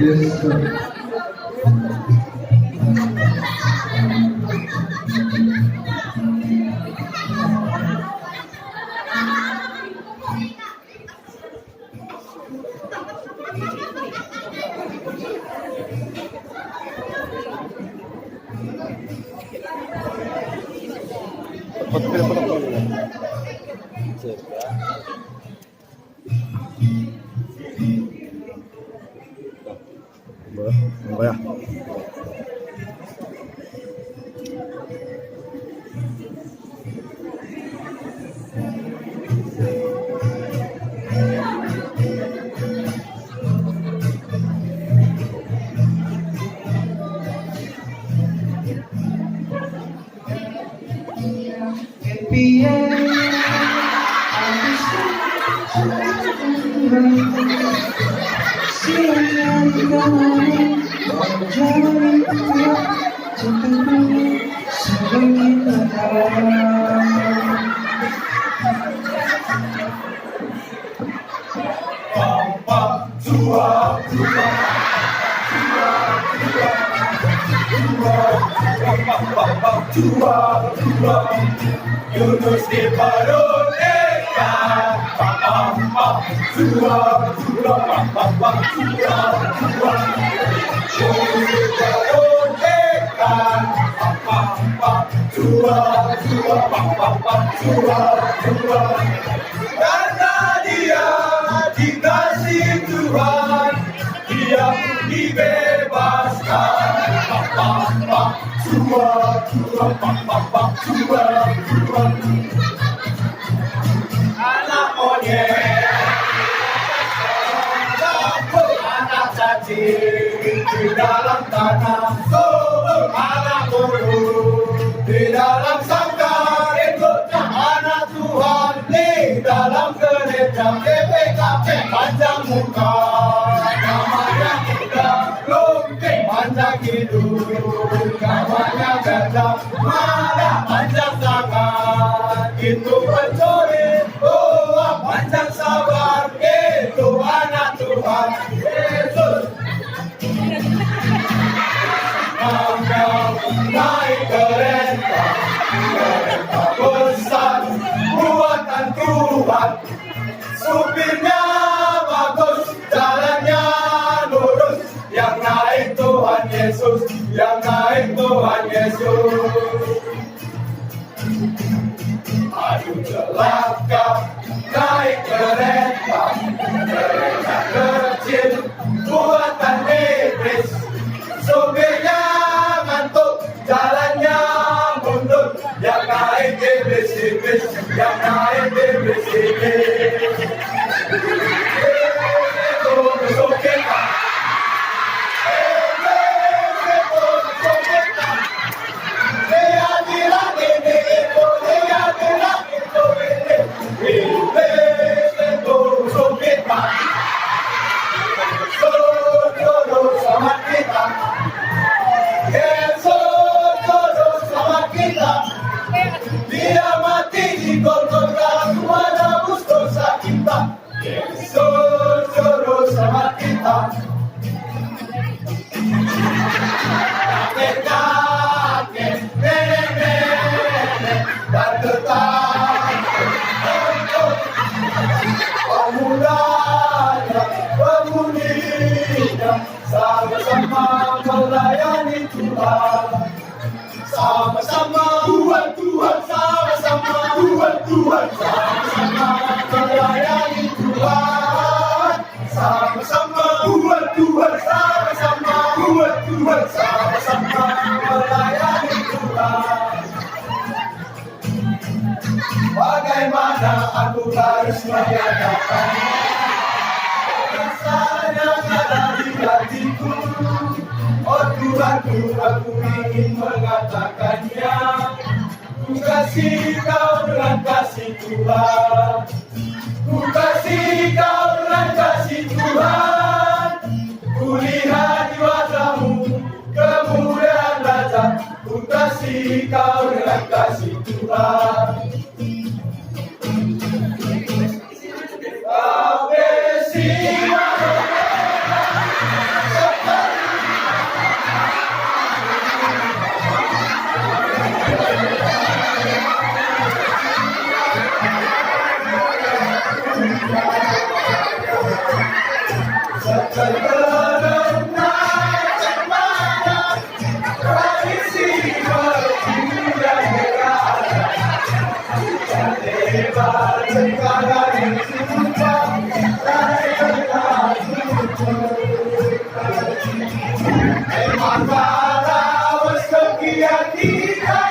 Yes, sir. Apa ya? Yunus di perut ikan, Yunus di perut ikan, karena dia dikasih Tuhan, dia dibebaskan. Anak monyet, anak cacing di dalam tanah, anak burung di dalam sangkar, ikutlah anak Tuhan di dalam gereja GPKP panjang muka, namanya muda, lumping panjang hidung, kawannya gajah, marah panjang tangan, itu pencuri, panjang sabar, itu anak Tuhan Yesus. Kau naik kereta, kereta besar, buatan Tuhan, supirnya bagus, jalannya lurus, yang naik Tuhan Yesus, yang naik Tuhan Yesus. Aduh celaka, naik kereta, kereta kecil, buatan iblis, supirnya ngantuk, jalannya mundur, yang naik iblis, yang naik iblis. Dia mati di Golgota, Tuhan hapus dosa kita. Yesus juru selamat kita. Kakek-kakek, nenek-nenek, dan tetangga, pemudanya, pemudinya, sama-sama melayani Tuhan. Sama-sama Tuhan, sama-sama Tuhan, sama-sama melayani Tuhan. Sama-sama Tuhan, sama-sama Tuhan, sama-sama melayani Tuhan. Bagaimana aku harus menyatakan rasanya ada di hatiku? Oh Tuhanku, aku ingin mengatakannya. Ku kasih kau dengan kasih Tuhan. Ku kasih kau dengan kasih Tuhan. Ku lihat di wajahmu kemuliaan Raja. Ku kasih kau dengan kasih Tuhan. Kau beristiwa. Emang para was kegiatan kita.